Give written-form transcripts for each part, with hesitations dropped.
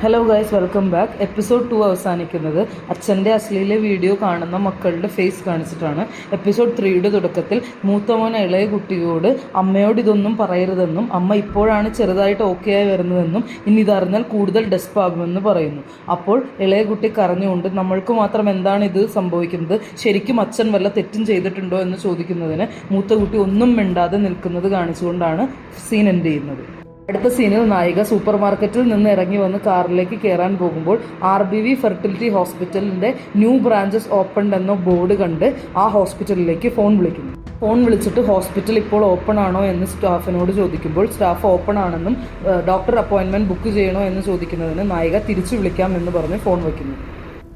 Hello guys, welcome back. Episode 2 അവസാനിക്കുന്നത് അച്ഛൻ്റെ അശ്ലീല വീഡിയോ കാണുന്ന മക്കളുടെ ഫേസ് കാണിച്ചിട്ടാണ്. എപ്പിസോഡ് 3യുടെ തുടക്കത്തിൽ മൂത്തമോൻ ഇളയ കുട്ടിയോട് അമ്മയോട് ഇതൊന്നും പറയരുതെന്നും അമ്മ ഇപ്പോഴാണ് ചെറുതായിട്ട് ഓക്കെ ആയി വരുന്നതെന്നും ഇനി ഇതറിഞ്ഞാൽ കൂടുതൽ ഡെസ്പ് ആകുമെന്ന് പറയുന്നു. അപ്പോൾ ഇളയ കുട്ടി കരഞ്ഞുകൊണ്ട് നമ്മൾക്ക് മാത്രം എന്താണ് ഇത് സംഭവിക്കുന്നത്, ശരിക്കും അച്ഛൻ വല്ല തെറ്റും ചെയ്തിട്ടുണ്ടോ എന്ന് ചോദിക്കുന്നതിന് മൂത്ത കുട്ടി ഒന്നും മിണ്ടാതെ നിൽക്കുന്നത് കാണിച്ചുകൊണ്ടാണ് സീൻ എൻഡ് ചെയ്യുന്നത്. അടുത്ത സീനിൽ നായിക സൂപ്പർ മാർക്കറ്റിൽ നിന്ന് ഇറങ്ങി വന്ന് കാറിലേക്ക് കയറാൻ പോകുമ്പോൾ RBV ഫെർട്ടിലിറ്റി ഹോസ്പിറ്റലിൻ്റെ ന്യൂ ബ്രാഞ്ചസ് ഓപ്പൺഡ് എന്ന ബോർഡ് കണ്ട് ആ ഹോസ്പിറ്റലിലേക്ക് ഫോൺ വിളിക്കുന്നു. ഫോൺ വിളിച്ചിട്ട് ഹോസ്പിറ്റൽ ഇപ്പോൾ ഓപ്പൺ ആണോ എന്ന് സ്റ്റാഫിനോട് ചോദിക്കുമ്പോൾ സ്റ്റാഫ് ഓപ്പൺ ആണെന്നും ഡോക്ടർ അപ്പോയിൻമെൻറ്റ് ബുക്ക് ചെയ്യണോ എന്ന് ചോദിക്കുന്നതിന് നായിക തിരിച്ചു വിളിക്കാം എന്ന് പറഞ്ഞ് ഫോൺ വയ്ക്കുന്നു.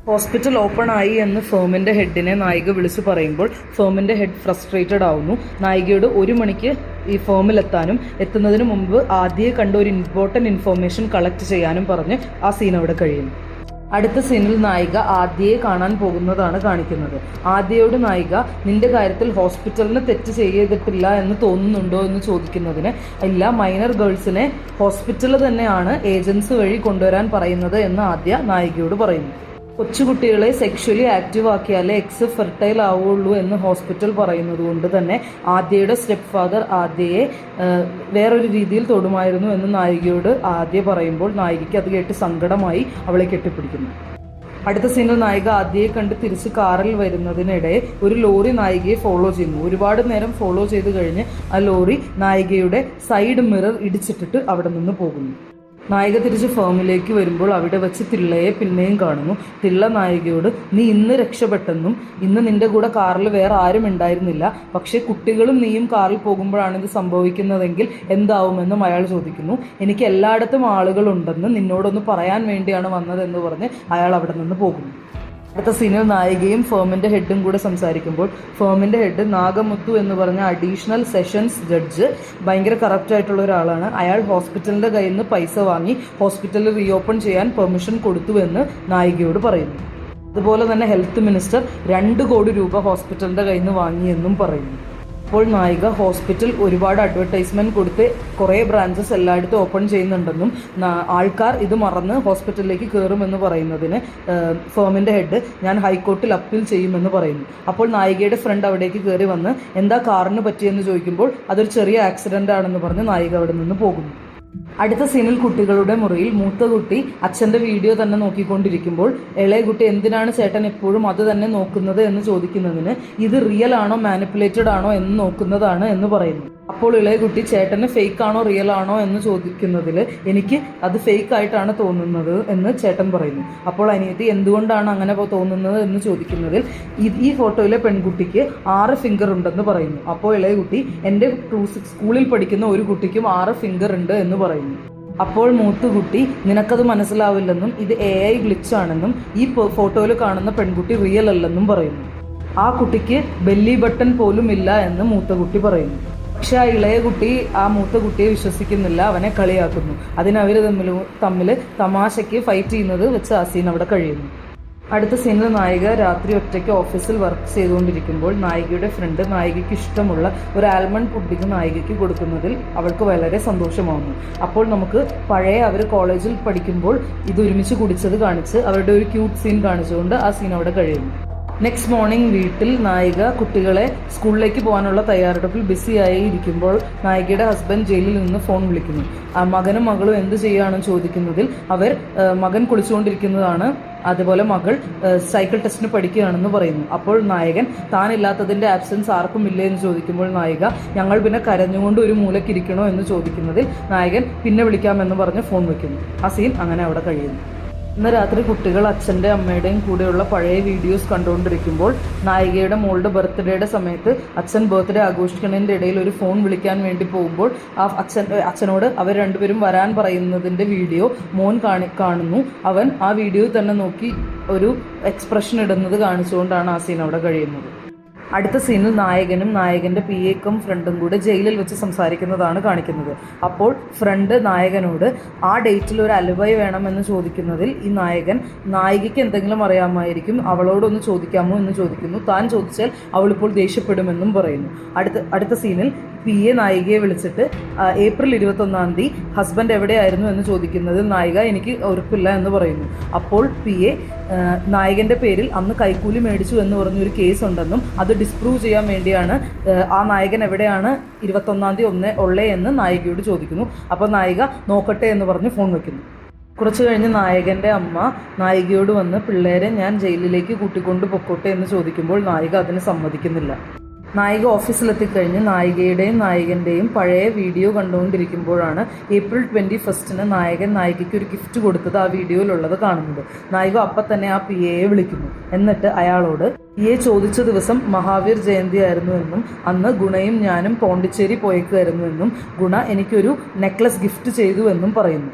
ഹോസ്പിറ്റൽ ഓപ്പൺ ആയി എന്ന് ഫേമിൻ്റെ ഹെഡിനെ നായിക വിളിച്ചു പറയുമ്പോൾ ഫേമിൻ്റെ ഹെഡ് ഫ്രസ്ട്രേറ്റഡ് ആവുന്നു. നായികയോട് 1 മണിക്ക് ഈ ഫേമിലെത്താനും എത്തുന്നതിന് മുമ്പ് ആദ്യമേ കണ്ട ഒരു ഇമ്പോർട്ടൻറ്റ് ഇൻഫോർമേഷൻ കളക്ട് ചെയ്യാനും പറഞ്ഞ് ആ സീൻ അവിടെ കഴിയുന്നു. അടുത്ത സീനിൽ നായിക ആദ്യയെ കാണാൻ പോകുന്നതാണ് കാണിക്കുന്നത്. ആദ്യയോട് നായിക നിന്റെ കാര്യത്തിൽ ഹോസ്പിറ്റലിന് തെറ്റ് ചെയ്തിട്ടില്ല എന്ന് തോന്നുന്നുണ്ടോ എന്ന് ചോദിക്കുന്നതിന് ഇല്ല, മൈനർ ഗേൾസിനെ ഹോസ്പിറ്റൽ തന്നെയാണ് ഏജൻസി വഴി കൊണ്ടുവരാൻ പറയുന്നത് എന്ന് ആദ്യ നായികയോട് പറയുന്നു. കൊച്ചുകുട്ടികളെ സെക്ഷലി ആക്റ്റീവ് ആക്കിയാലേ എക്സ് ഫെർട്ടൈൽ ആവുള്ളൂ എന്ന് ഹോസ്പിറ്റൽ പറയുന്നത് കൊണ്ട് തന്നെ ആദ്യയുടെ സ്റ്റെപ്പ് ഫാദർ ആദ്യയെ വേറൊരു രീതിയിൽ തൊടുമായിരുന്നു എന്ന് നായികയോട് ആദ്യ പറയുമ്പോൾ നായികയ്ക്ക് അത് കേട്ട് സങ്കടമായി അവളെ കെട്ടിപ്പിടിക്കുന്നു. അടുത്ത സീനിൽ നായിക ആദ്യയെ കണ്ട് തിരിച്ച് കാറിൽ വരുന്നതിനിടെ ഒരു ലോറി നായികയെ ഫോളോ ചെയ്യുന്നു. ഒരുപാട് നേരം ഫോളോ ചെയ്ത് കഴിഞ്ഞ് ആ ലോറി നായികയുടെ സൈഡ് മിറർ ഇടിച്ചിട്ടിട്ട് അവിടെ നിന്ന് പോകുന്നു. നായിക തിരിച്ച് ഫേമിലേക്ക് വരുമ്പോൾ അവിടെ വെച്ച് തിള്ളയെ പിന്നെയും കാണുന്നു. തിള്ള നായികയോട് നീ ഇന്ന് രക്ഷപ്പെട്ടെന്നും ഇന്ന് നിന്റെ കൂടെ കാറിൽ വേറെ ആരും ഉണ്ടായിരുന്നില്ല, പക്ഷേ കുട്ടികളും നീയും കാറിൽ പോകുമ്പോഴാണ് ഇത് സംഭവിക്കുന്നതെങ്കിൽ എന്താവുമെന്നും അയാൾ ചോദിക്കുന്നു. എനിക്ക് എല്ലായിടത്തും ആളുകളുണ്ടെന്ന് നിന്നോടൊന്ന് പറയാൻ വേണ്ടിയാണ് വന്നതെന്ന് പറഞ്ഞ് അയാൾ അവിടെ നിന്ന് പോകുന്നു. അടുത്ത സീനിൽ നായികയും ഫേമിൻ്റെ ഹെഡും കൂടെ സംസാരിക്കുമ്പോൾ ഫേമിൻ്റെ ഹെഡ് നാഗമുത്തു എന്ന് പറഞ്ഞ അഡീഷണൽ സെഷൻസ് ജഡ്ജ് ഭയങ്കര കറപ്റ്റായിട്ടുള്ള ഒരാളാണ്. അയാൾ ഹോസ്പിറ്റലിൻ്റെ കയ്യിൽ നിന്ന് പൈസ വാങ്ങി ഹോസ്പിറ്റൽ റീഓപ്പൺ ചെയ്യാൻ പെർമിഷൻ കൊടുത്തുവെന്ന് നായികയോട് പറയുന്നു. അതുപോലെ തന്നെ ഹെൽത്ത് മിനിസ്റ്റർ 2 കോടി രൂപ ഹോസ്പിറ്റലിൻ്റെ കയ്യിൽ നിന്ന് വാങ്ങിയെന്നും പറയുന്നു. അപ്പോൾ നായിക ഹോസ്പിറ്റൽ ഒരുപാട് അഡ്വർടൈസ്മെൻറ്റ് കൊടുത്ത് കുറേ ബ്രാഞ്ചസ് എല്ലായിടത്തും ഓപ്പൺ ചെയ്യുന്നുണ്ടെന്നും ആൾക്കാർ ഇത് മറന്ന് ഹോസ്പിറ്റലിലേക്ക് കയറുമെന്ന് പറയുന്നതിന് ഫേമിൻ്റെ ഹെഡ് ഞാൻ ഹൈക്കോർട്ടിൽ അപ്പീൽ ചെയ്യുമെന്ന് പറയുന്നു. അപ്പോൾ നായികയുടെ ഫ്രണ്ട് അവിടേക്ക് കയറി വന്ന് എന്താ കാറിന് പറ്റിയെന്ന് ചോദിക്കുമ്പോൾ അതൊരു ചെറിയ ആക്സിഡൻ്റ് ആണെന്ന് പറഞ്ഞ് നായിക അവിടെ നിന്ന് പോകുന്നു. അടുത്ത സീനിൽ കുട്ടികളുടെ മുറിയിൽ മൂത്ത കുട്ടി അച്ഛൻ്റെ വീഡിയോ തന്നെ നോക്കിക്കൊണ്ടിരിക്കുമ്പോൾ ഇളയ കുട്ടി എന്തിനാണ് ചേട്ടൻ എപ്പോഴും അത് തന്നെ നോക്കുന്നത് എന്ന് ചോദിക്കുന്നതിന് ഇത് റിയൽ ആണോ മാനിപ്പുലേറ്റഡ് ആണോ എന്ന് നോക്കുന്നതാണ് എന്ന് പറയുന്നു. അപ്പോൾ ഇളയ കുട്ടി ചേട്ടന് ഫേക്ക് ആണോ റിയൽ ആണോ എന്ന് ചോദിക്കുന്നതിൽ എനിക്ക് അത് ഫേക്ക് ആയിട്ടാണ് തോന്നുന്നത് എന്ന് ചേട്ടൻ പറയുന്നു. അപ്പോൾ അനിയത്തി എന്തുകൊണ്ടാണ് അങ്ങനെ തോന്നുന്നത് എന്ന് ചോദിക്കുന്നതിൽ ഈ ഫോട്ടോയിലെ പെൺകുട്ടിക്ക് 6 ഫിംഗർ ഉണ്ടെന്ന് പറയുന്നു. അപ്പോൾ ഇളയ കുട്ടി എൻ്റെ സ്കൂളിൽ പഠിക്കുന്ന ഒരു കുട്ടിക്കും 6 ഫിംഗർ ഉണ്ട് എന്ന് പറയുന്നു. അപ്പോൾ മൂത്തുകുട്ടി നിനക്കത് മനസ്സിലാവില്ലെന്നും ഇത് AI ഗ്ലിച്ചാണെന്നും ഈ ഫോട്ടോയിൽ കാണുന്ന പെൺകുട്ടി റിയൽ അല്ലെന്നും പറയുന്നു. ആ കുട്ടിക്ക് ബെല്ലി ബട്ടൺ പോലും ഇല്ല എന്ന് മൂത്ത കുട്ടി പറയുന്നു. പക്ഷെ ആ ഇളയ കുട്ടി ആ മൂത്ത കുട്ടിയെ വിശ്വസിക്കുന്നില്ല, അവനെ കളിയാക്കുന്നു. അതിനവർ തമ്മിൽ തമാശയ്ക്ക് ഫൈറ്റ് ചെയ്യുന്നത് വെച്ച് ആ സീൻ അവിടെ കഴിയുന്നു. അടുത്ത സീനിൽ നായിക രാത്രി ഒറ്റയ്ക്ക് ഓഫീസിൽ വർക്ക് ചെയ്തുകൊണ്ടിരിക്കുമ്പോൾ നായികയുടെ ഫ്രണ്ട് നായികയ്ക്ക് ഇഷ്ടമുള്ള ഒരു ആൽമണ്ട് പുഡിംഗ് നായികയ്ക്ക് കൊടുക്കുന്നതിൽ അവൾക്ക് വളരെ സന്തോഷമാവുന്നു. അപ്പോൾ നമുക്ക് പഴയ അവർ കോളേജിൽ പഠിക്കുമ്പോൾ ഇത് ഒരുമിച്ച് കുടിച്ചത് കാണിച്ച് അവരുടെ ഒരു ക്യൂട്ട് സീൻ കാണിച്ചുകൊണ്ട് ആ സീൻ അവിടെ കഴിയുന്നു. നെക്സ്റ്റ് മോർണിംഗ് വീട്ടിൽ നായിക കുട്ടികളെ സ്കൂളിലേക്ക് പോകാനുള്ള തയ്യാറെടുപ്പിൽ ബിസിയായി ഇരിക്കുമ്പോൾ നായികയുടെ ഹസ്ബൻഡ് ജയിലിൽ നിന്ന് ഫോൺ വിളിക്കുന്നു. മകനും മകളും എന്ത് ചെയ്യുകയാണെന്ന് ചോദിക്കുന്നതിൽ അവർ മകൻ കുളിച്ചുകൊണ്ടിരിക്കുന്നതാണ്, അതുപോലെ മകൾ സൈക്കിൾ ടെസ്റ്റിന് പഠിക്കുകയാണെന്ന് പറയുന്നു. അപ്പോൾ നായകൻ താനില്ലാത്തതിൻ്റെ ആബ്സെൻസ് ആർക്കും ഇല്ലേ എന്ന് ചോദിക്കുമ്പോൾ നായിക ഞങ്ങൾ പിന്നെ കരഞ്ഞുകൊണ്ട് ഒരു മൂലക്കിരിക്കണോ എന്ന് ചോദിക്കുന്നതിൽ നായകൻ പിന്നെ വിളിക്കാമെന്ന് പറഞ്ഞ് ഫോൺ വയ്ക്കുന്നു. ആ സീൻ അങ്ങനെ അവിടെ കഴിയുന്നു. ഇന്ന് രാത്രി കുട്ടികൾ അച്ഛൻ്റെ അമ്മയുടെയും കൂടെയുള്ള പഴയ വീഡിയോസ് കണ്ടുകൊണ്ടിരിക്കുമ്പോൾ നായികയുടെ മോളുടെ ബർത്ത്ഡേയുടെ സമയത്ത് അച്ഛൻ ബർത്ത്ഡേ ആഘോഷിക്കുന്നതിൻ്റെ ഇടയിൽ ഒരു ഫോൺ വിളിക്കാൻ വേണ്ടി പോകുമ്പോൾ ആ അച്ഛനോട് അവർ രണ്ടുപേരും വരാൻ പറയുന്നതിൻ്റെ വീഡിയോ മോൻ കാണുന്നു. അവൻ ആ വീഡിയോ തന്നെ നോക്കി ഒരു എക്സ്പ്രഷൻ ഇടുന്നത് കാണിച്ചുകൊണ്ടാണ് ആ സീൻ അവിടെ കഴിയുന്നത്. അടുത്ത സീനിൽ നായകനും നായകൻ്റെ PAക്കും ഫ്രണ്ടും കൂടെ ജയിലിൽ വെച്ച് സംസാരിക്കുന്നതാണ് കാണിക്കുന്നത്. അപ്പോൾ ഫ്രണ്ട് നായകനോട് ആ ഡേറ്റിൽ ഒരു അലിബൈ വേണമെന്ന് ചോദിക്കുന്നതിൽ ഈ നായകൻ നായികയ്ക്ക് എന്തെങ്കിലും അറിയാമായിരിക്കും, അവളോടൊന്ന് ചോദിക്കാമോ എന്ന് ചോദിക്കുന്നു. താൻ ചോദിച്ചാൽ അവളിപ്പോൾ ദേഷ്യപ്പെടുമെന്നും പറയുന്നു. അടുത്ത സീനിൽ PA നായികയെ വിളിച്ചിട്ട് ഏപ്രിൽ 21 ഹസ്ബൻഡ് എവിടെയായിരുന്നു എന്ന് ചോദിക്കുന്നതിൽ നായിക എനിക്ക് ഉറപ്പില്ല എന്ന് പറയുന്നു. അപ്പോൾ PA നായകൻ്റെ പേരിൽ അന്ന് കൈക്കൂലി മേടിച്ചു എന്ന് പറഞ്ഞൊരു കേസ് ഉണ്ടെന്നും അത് ഡിസ്പ്രൂവ് ചെയ്യാൻ വേണ്ടിയാണ് ആ നായകൻ എവിടെയാണ് 21 ഉള്ളേ എന്ന് നായികയോട് ചോദിക്കുന്നു. അപ്പോൾ നായിക നോക്കട്ടെ എന്ന് പറഞ്ഞ് ഫോൺ വയ്ക്കുന്നു. കുറച്ച് കഴിഞ്ഞ് നായകൻ്റെ അമ്മ നായികയോട് വന്ന് പിള്ളേരെ ഞാൻ ജയിലിലേക്ക് കൂട്ടിക്കൊണ്ട് പൊക്കോട്ടെ എന്ന് ചോദിക്കുമ്പോൾ നായിക അതിന് സമ്മതിക്കുന്നില്ല. നായിക ഓഫീസിലെത്തിക്കഴിഞ്ഞ് നായികയുടെയും നായകൻ്റെയും പഴയ വീഡിയോ കണ്ടുകൊണ്ടിരിക്കുമ്പോഴാണ് ഏപ്രിൽ 21 നായകൻ നായികയ്ക്ക് ഒരു ഗിഫ്റ്റ് കൊടുത്തത് ആ വീഡിയോയിലുള്ളത് കാണുന്നത്. നായിക അപ്പം തന്നെ ആ PA വിളിക്കുന്നു. എന്നിട്ട് അയാളോട് PA ചോദിച്ച ദിവസം മഹാവീർ ജയന്തി ആയിരുന്നു എന്നും അന്ന് ഗുണയും ഞാനും പോണ്ടിച്ചേരി പോയേക്കുമായിരുന്നു എന്നും ഗുണ എനിക്കൊരു നെക്ലസ് ഗിഫ്റ്റ് ചെയ്തു എന്നും പറയുന്നു.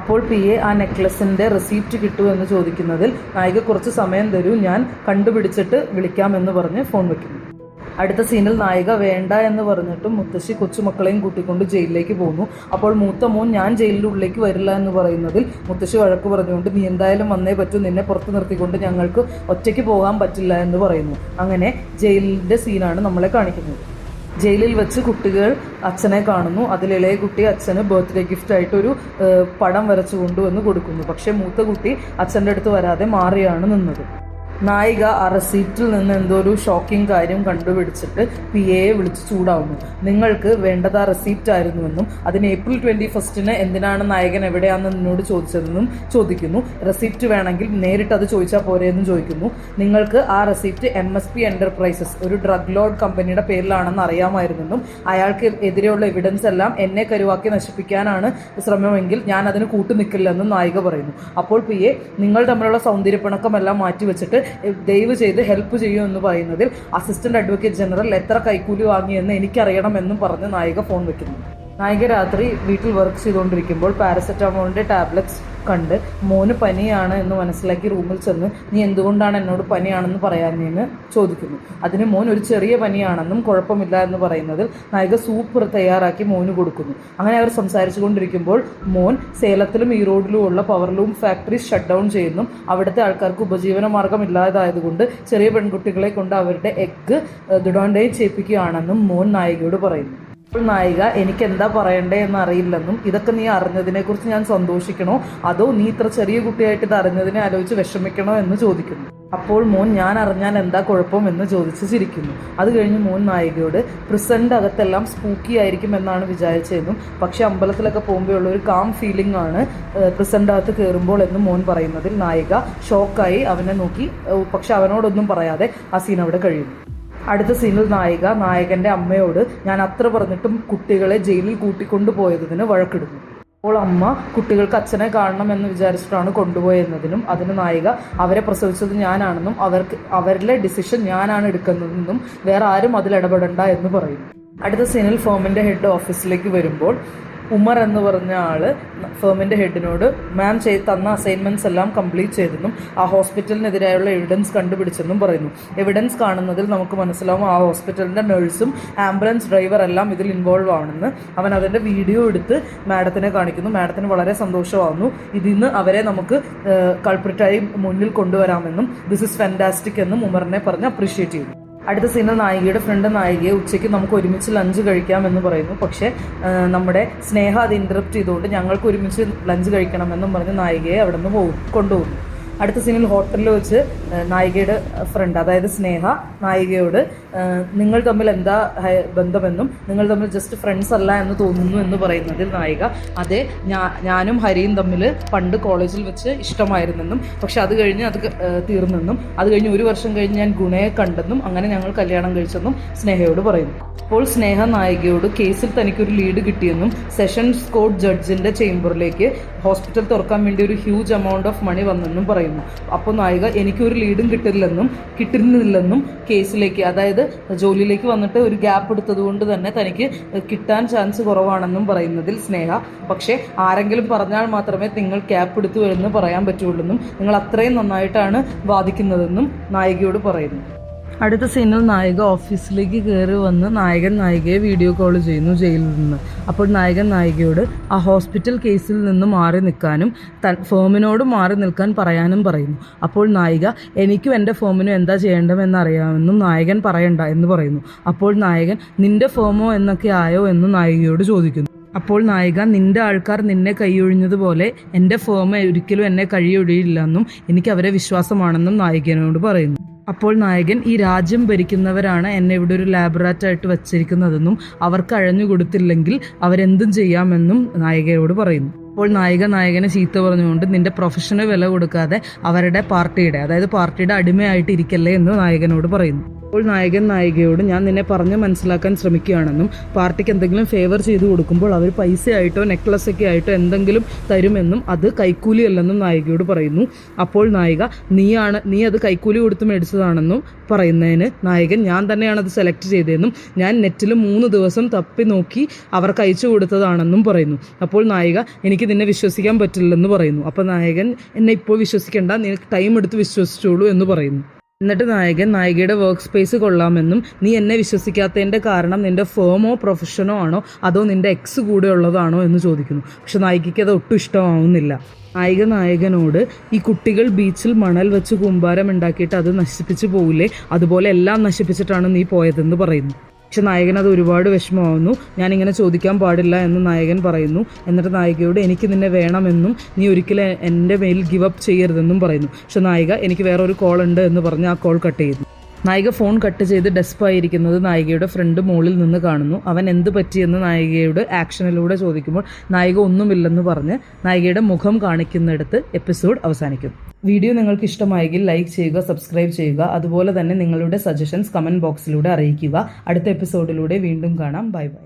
അപ്പോൾ PA ആ നെക്ലസിൻ്റെ റെസീപ്റ്റ് കിട്ടുമെന്ന് ചോദിക്കുന്നതിൽ നായിക കുറച്ച് സമയം തരൂ, ഞാൻ കണ്ടുപിടിച്ചിട്ട് വിളിക്കാമെന്ന് പറഞ്ഞ് ഫോൺ വയ്ക്കുന്നു. അടുത്ത സീനിൽ നായിക വേണ്ട എന്ന് പറഞ്ഞിട്ടും മുത്തശ്ശി കൊച്ചുമക്കളെയും കൂട്ടിക്കൊണ്ട് ജയിലിലേക്ക് പോകുന്നു. അപ്പോൾ മൂത്ത മോൻ ഞാൻ ജയിലിൻ്റെ ഉള്ളിലേക്ക് വരില്ല എന്ന് പറയുന്നതിൽ മുത്തശ്ശി വഴക്ക് പറഞ്ഞുകൊണ്ട് നീ എന്തായാലും വന്നേ പറ്റൂ, നിന്നെ പുറത്ത് നിർത്തിക്കൊണ്ട് ഞങ്ങൾക്ക് ഒറ്റയ്ക്ക് പോകാൻ പറ്റില്ല എന്ന് പറയുന്നു. അങ്ങനെ ജയിലിൻ്റെ സീനാണ് നമ്മളെ കാണിക്കുന്നത്. ജയിലിൽ വെച്ച് കുട്ടികൾ അച്ഛനെ കാണുന്നു. അതിലിളയ കുട്ടി അച്ഛന് ബർത്ത്ഡേ ഗിഫ്റ്റായിട്ടൊരു പടം വരച്ചു കൊണ്ടുവന്ന് കൊടുക്കുന്നു. പക്ഷേ മൂത്ത കുട്ടി അച്ഛൻ്റെ അടുത്ത് വരാതെ മാറിയാണ് നിന്നത്. നായിക ആ റെസീപ്റ്റിൽ നിന്ന് എന്തോ ഒരു ഷോക്കിംഗ് കാര്യം കണ്ടുപിടിച്ചിട്ട് PA വിളിച്ച് ചൂടാവുന്നു. നിങ്ങൾക്ക് വേണ്ടത് ആ റെസീപ്റ്റ് ആയിരുന്നുവെന്നും അതിന് ഏപ്രിൽ 21 എന്തിനാണ് നായകൻ എവിടെയാണെന്ന് നിന്നോട് ചോദിച്ചതെന്നും ചോദിക്കുന്നു. റെസീപ്റ്റ് വേണമെങ്കിൽ നേരിട്ട് അത് ചോദിച്ചാൽ പോരെ എന്നും ചോദിക്കുന്നു. നിങ്ങൾക്ക് ആ റെസീപ്റ്റ് MSP എൻ്റർപ്രൈസസ് ഒരു ഡ്രഗ് ലോഡ് കമ്പനിയുടെ പേരിലാണെന്ന് അറിയാമായിരുന്നെന്നും അയാൾക്ക് എതിരെയുള്ള എവിഡൻസ് എല്ലാം എന്നെ കരുവാക്കി നശിപ്പിക്കാനാണ് ശ്രമമെങ്കിൽ ഞാൻ അതിന് കൂട്ടുനിൽക്കില്ലെന്നും നായിക പറയുന്നു. അപ്പോൾ PA നിങ്ങൾ തമ്മിലുള്ള സൗന്ദര്യപ്പിണക്കമെല്ലാം മാറ്റിവെച്ചിട്ട് ദയവ് ചെയ്ത് ഹെൽപ്പ് ചെയ്യൂ എന്ന് പറയുന്നതിൽ അസിസ്റ്റന്റ് അഡ്വക്കേറ്റ് ജനറൽ എത്ര കൈക്കൂലി വാങ്ങിയെന്ന് എനിക്കറിയണമെന്നും പറഞ്ഞ് നായിക ഫോൺ വെക്കുന്നു. നായിക രാത്രി വീട്ടിൽ വർക്ക് ചെയ്തുകൊണ്ടിരിക്കുമ്പോൾ പാരസെറ്റമോളിൻ്റെ ടാബ്ലറ്റ്സ് കണ്ട് മോന് പനിയാണ് എന്ന് മനസ്സിലാക്കി റൂമിൽ ചെന്ന് നീ എന്തുകൊണ്ടാണ് എന്നോട് പനിയാണെന്ന് പറയാഞ്ഞെന്ന് ചോദിക്കുന്നു. അതിന് മോൻ ഒരു ചെറിയ പനിയാണെന്നും കുഴപ്പമില്ല എന്ന് പറയുന്നതിൽ നായിക സൂപ്പ് തയ്യാറാക്കി മോന് കൊടുക്കുന്നു. അങ്ങനെ അവർ സംസാരിച്ചു കൊണ്ടിരിക്കുമ്പോൾ മോൻ സേലത്തിലും ഈറോഡിലുമുള്ള പവർലൂം ഫാക്ടറീസ് ഷട്ട് ഡൗൺ ചെയ്യുന്നു. അവിടുത്തെ ആൾക്കാർക്ക് ഉപജീവന മാർഗം ഇല്ലാതായതുകൊണ്ട് ചെറിയ പെൺകുട്ടികളെ കൊണ്ട് അവരുടെ എഗ്ഗ് ദുഡോണ്ടേ ചെയ്യിപ്പിക്കുകയാണെന്നും മോൻ നായികയോട് പറയുന്നു. നായിക എനിക്ക് എന്താ പറയണ്ടേ എന്ന് അറിയില്ലെന്നും ഇതൊക്കെ നീ അറിഞ്ഞതിനെക്കുറിച്ച് ഞാൻ സന്തോഷിക്കണോ അതോ നീ ഇത്ര ചെറിയ കുട്ടിയായിട്ട് ഇത് അറിഞ്ഞതിനെ ആലോചിച്ച് വിഷമിക്കണോ എന്ന് ചോദിക്കുന്നു. അപ്പോൾ മോൻ ഞാൻ അറിഞ്ഞാൽ എന്താ കുഴപ്പം എന്ന് ചോദിച്ച് ചിരിക്കുന്നു. അത് കഴിഞ്ഞ് മോൻ നായികയോട് പ്രിസൻ്റെ അകത്തെല്ലാം സ്പൂക്കി ആയിരിക്കും എന്നാണ് വിചാരിച്ചതെന്നും പക്ഷേ അമ്പലത്തിലൊക്കെ പോകുമ്പോഴുള്ള ഒരു കാം ഫീലിംഗ് ആണ് പ്രിസൻ്റെ അകത്ത് കയറുമ്പോൾ എന്ന് മോൻ പറയുന്നതിൽ നായിക ഷോക്കായി അവനെ നോക്കി, പക്ഷെ അവനോടൊന്നും പറയാതെ ആ സീൻ അവിടെ കഴിയുന്നു. അടുത്ത സീനിൽ നായിക നായകൻ്റെ അമ്മയോട് ഞാൻ അത്ര പറഞ്ഞിട്ടും കുട്ടികളെ ജയിലിൽ കൂട്ടിക്കൊണ്ടു പോയതിന് വഴക്കിടുന്നു. അപ്പോൾ അമ്മ കുട്ടികൾക്ക് അച്ഛനെ കാണണം എന്ന് വിചാരിച്ചിട്ടാണ് കൊണ്ടുപോയെന്നതിനും അതിന് നായിക അവരെ പ്രസവിച്ചത് ഞാനാണെന്നും അവരിലെ ഡിസിഷൻ ഞാനാണ് എടുക്കുന്നതെന്നും വേറെ ആരും അതിൽ ഇടപെടണ്ട എന്ന് പറയുന്നു. അടുത്ത സീനിൽ ഫേമിൻ്റെ ഹെഡ് ഓഫീസിലേക്ക് വരുമ്പോൾ ഉമർ എന്ന് പറഞ്ഞ ആൾ ഫേമിൻ്റെ ഹെഡിനോട് മാം തന്ന അസൈൻമെൻറ്റ്സ് എല്ലാം കംപ്ലീറ്റ് ചെയ്തെന്നും ആ ഹോസ്പിറ്റലിനെതിരായുള്ള എവിഡൻസ് കണ്ടുപിടിച്ചെന്നും പറയുന്നു. എവിഡൻസ് കാണുന്നതിൽ നമുക്ക് മനസ്സിലാവും ആ ഹോസ്പിറ്റലിൻ്റെ നഴ്സും ആംബുലൻസ് ഡ്രൈവർ എല്ലാം ഇതിൽ ഇൻവോൾവ് ആണെന്ന്. അവൻ അതിൻ്റെ വീഡിയോ എടുത്ത് മാഡത്തിനെ കാണിക്കുന്നു. മാഡത്തിന് വളരെ സന്തോഷമാകുന്നു. ഇതിന്ന് അവരെ നമുക്ക് കൾപ്രിറ്റായി മുന്നിൽ കൊണ്ടുവരാമെന്നും ദിസ് ഇസ് ഫാന്റാസ്റ്റിക് എന്നും ഉമറിനെ പറഞ്ഞ് അപ്രീഷിയേറ്റ് ചെയ്യുന്നു. അടുത്ത സീനിൽ നായികയുടെ ഫ്രണ്ട് നായികയെ ഉച്ചയ്ക്ക് നമുക്ക് ഒരുമിച്ച് ലഞ്ച് കഴിക്കാമെന്ന് പറയുന്നു. പക്ഷേ നമ്മുടെ സ്നേഹ അത് ഇൻറ്ററപ്റ്റ് ചെയ്തുകൊണ്ട് ഞങ്ങൾക്ക് ഒരുമിച്ച് ലഞ്ച് കഴിക്കണമെന്നും പറഞ്ഞ് നായികയെ അവിടെ നിന്ന് കൊണ്ടുപോകുന്നു. അടുത്ത സീനിൽ ഹോട്ടലിൽ വെച്ച് നായികയുടെ ഫ്രണ്ട് അതായത് സ്നേഹ നായികയോട് നിങ്ങൾ തമ്മിൽ എന്താ ബന്ധമെന്നും നിങ്ങൾ തമ്മിൽ ജസ്റ്റ് ഫ്രണ്ട്സ് അല്ല എന്ന് തോന്നുന്നു എന്ന് പറയുന്നതിൽ നായിക അതെ ഞാനും ഹരിയും തമ്മിൽ പണ്ട് കോളേജിൽ വെച്ച് ഇഷ്ടമായിരുന്നെന്നും പക്ഷെ അത് കഴിഞ്ഞ് അത് തീർന്നെന്നും അത് കഴിഞ്ഞ് 1 വർഷം കഴിഞ്ഞ് ഞാൻ ഗുണയെ കണ്ടെന്നും അങ്ങനെ ഞങ്ങൾ കല്യാണം കഴിച്ചെന്നും സ്നേഹയോട് പറയുന്നു. അപ്പോൾ സ്നേഹ നായികയോട് കേസിൽ തനിക്കൊരു ലീഡ് കിട്ടിയെന്നും സെഷൻസ് കോർട്ട് ജഡ്ജിൻ്റെ ചേംബറിലേക്ക് ഹോസ്പിറ്റൽ തുറക്കാൻ വേണ്ടി ഒരു ഹ്യൂജ് എമൗണ്ട് ഓഫ് മണി വന്നെന്നും പറയുന്നു. അപ്പോൾ നായിക എനിക്കൊരു ലീഡും കിട്ടുന്നില്ലെന്നും കേസിലേക്ക് അതായത് ജോലിയിലേക്ക് വന്നിട്ട് ഒരു ഗ്യാപ്പ് എടുത്തതുകൊണ്ട് തന്നെ തനിക്ക് കിട്ടാൻ ചാൻസ് കുറവാണെന്നും പറയുന്നതിൽ സ്നേഹ പക്ഷേ ആരെങ്കിലും പറഞ്ഞാൽ മാത്രമേ നിങ്ങൾ ഗ്യാപ്പ് എടുത്തു എന്ന് പറയാൻ പറ്റുള്ളൂന്നും നിങ്ങൾ അത്രയും നന്നായിട്ടാണ് വാദിക്കുന്നതെന്നും നായികയോട് പറയുന്നു. അടുത്ത സീനിൽ നായിക ഓഫീസിലേക്ക് കയറി വന്ന് നായകൻ നായികയെ വീഡിയോ കോൾ ചെയ്യുന്നു ജയിലിൽ നിന്ന്. അപ്പോൾ നായകൻ നായികയോട് ആ ഹോസ്പിറ്റൽ കേസിൽ നിന്ന് മാറി നിൽക്കാനും ഫേമിനോട് മാറി നിൽക്കാൻ പറയാനും പറയുന്നു. അപ്പോൾ നായിക എനിക്കും എൻ്റെ ഫേമിനും എന്താ ചെയ്യേണ്ടതെന്ന് അറിയാമെന്നും നായകൻ പറയണ്ട എന്ന് പറയുന്നു. അപ്പോൾ നായകൻ നിന്റെ ഫേമോ എന്നൊക്കെ ആയോ എന്ന് നായികയോട് ചോദിക്കുന്നു. അപ്പോൾ നായിക നിന്റെ ആൾക്കാർ നിന്നെ കൈയൊഴിഞ്ഞതുപോലെ എൻ്റെ ഫേം ഒരിക്കലും എന്നെ കഴിയൊഴിയില്ലെന്നും എനിക്ക് അവരെ വിശ്വാസമാണെന്നും നായികനോട് പറയുന്നു. അപ്പോൾ നായകൻ ഈ രാജ്യം ഭരിക്കുന്നവരാണ് എന്നെ ഇവിടെ ഒരു ലാബറാറ്റായിട്ട് വച്ചിരിക്കുന്നതെന്നും അവർക്ക് അഴഞ്ഞു കൊടുത്തില്ലെങ്കിൽ അവരെന്തും ചെയ്യാമെന്നും നായികയോട് പറയുന്നു. അപ്പോൾ നായകനെ ചീത്ത പറഞ്ഞുകൊണ്ട് നിന്റെ പ്രൊഫഷന് വില കൊടുക്കാതെ അവരുടെ പാർട്ടിയുടെ അതായത് പാർട്ടിയുടെ അടിമയായിട്ട് ഇരിക്കല്ലേ എന്ന് നായകനോട് പറയുന്നു. അപ്പോൾ നായികയോട് ഞാൻ നിന്നെ പറഞ്ഞ് മനസ്സിലാക്കാൻ ശ്രമിക്കുകയാണെന്നും പാർട്ടിക്ക് എന്തെങ്കിലും ഫേവർ ചെയ്ത് കൊടുക്കുമ്പോൾ അവർ പൈസയായിട്ടോ നെക്ലസൊക്കെ ആയിട്ടോ എന്തെങ്കിലും തരുമെന്നും അത് കൈക്കൂലിയല്ലെന്നും നായികയോട് പറയുന്നു. അപ്പോൾ നായിക നീ അത് കൈക്കൂലി കൊടുത്ത് മേടിച്ചതാണെന്നും പറയുന്നതിന് നായകൻ ഞാൻ തന്നെയാണ് അത് സെലക്ട് ചെയ്തതെന്നും ഞാൻ നെറ്റിൽ 3 ദിവസം തപ്പി നോക്കി അവർക്ക് അയച്ചു കൊടുത്തതാണെന്നും പറയുന്നു. അപ്പോൾ നായിക എനിക്ക് നിന്നെ വിശ്വസിക്കാൻ പറ്റില്ലെന്ന് പറയുന്നു. അപ്പോൾ നായകൻ എന്നെ ഇപ്പോൾ വിശ്വസിക്കേണ്ട, നിനക്ക് ടൈം എടുത്ത് വിശ്വസിച്ചോളൂ എന്ന് പറയുന്നു. എന്നിട്ട് നായികയുടെ വർക്ക് സ്പേസ് കൊള്ളാമെന്നും നീ എന്നെ വിശ്വസിക്കാത്തതിൻ്റെ കാരണം നിൻ്റെ ഫേമോ പ്രൊഫഷനോ ആണോ അതോ നിൻ്റെ എക്സ് കൂടെ ഉള്ളതാണോ എന്ന് ചോദിക്കുന്നു. പക്ഷെ നായികയ്ക്ക് അത് ഒട്ടും ഇഷ്ടമാവുന്നില്ല. നായകനോട് ഈ കുട്ടികൾ ബീച്ചിൽ മണൽ വെച്ച് കൂമ്പാരം ഉണ്ടാക്കിയിട്ട് അത് നശിപ്പിച്ച് പോവില്ലേ, അതുപോലെ എല്ലാം നശിപ്പിച്ചിട്ടാണ് നീ പോയതെന്ന് പറയുന്നു. പക്ഷെ നായകൻ അത് ഒരുപാട് വിഷമമാവുന്നു. ഞാനിങ്ങനെ ചോദിക്കാൻ പാടില്ല എന്ന് നായകൻ പറയുന്നു. എന്നിട്ട് നായികയോട് എനിക്ക് നിന്നെ വേണമെന്നും നീ ഒരിക്കലും എൻ്റെ മേൽ ഗിവ് അപ്പ് ചെയ്യരുതെന്നും പറയുന്നു. പക്ഷെ നായിക എനിക്ക് വേറൊരു കോൾ ഉണ്ട് എന്ന് പറഞ്ഞ് ആ കോൾ കട്ട് ചെയ്യുന്നു. നായിക ഫോൺ കട്ട് ചെയ്ത് ഡെസ്പായിരിക്കുന്നത് നായികയുടെ ഫ്രണ്ട് മുകളിൽ നിന്ന് കാണുന്നു. അവൻ എന്ത് പറ്റിയെന്ന് നായികയോട് ആക്ഷനിലൂടെ ചോദിക്കുമ്പോൾ നായിക ഒന്നുമില്ലെന്ന് പറഞ്ഞ് നായികയുടെ മുഖം കാണിക്കുന്നിടത്ത് എപ്പിസോഡ് അവസാനിക്കുന്നു. വീഡിയോ നിങ്ങൾക്ക് ഇഷ്ടമായെങ്കിൽ ലൈക്ക് ചെയ്യുക, സബ്സ്ക്രൈബ് ചെയ്യുക. അതുപോലെ തന്നെ നിങ്ങളുടെ സജഷൻസ് കമൻറ്റ് ബോക്സിലൂടെ അറിയിക്കുക. അടുത്ത എപ്പിസോഡിലൂടെ വീണ്ടും കാണാം. Bye bye.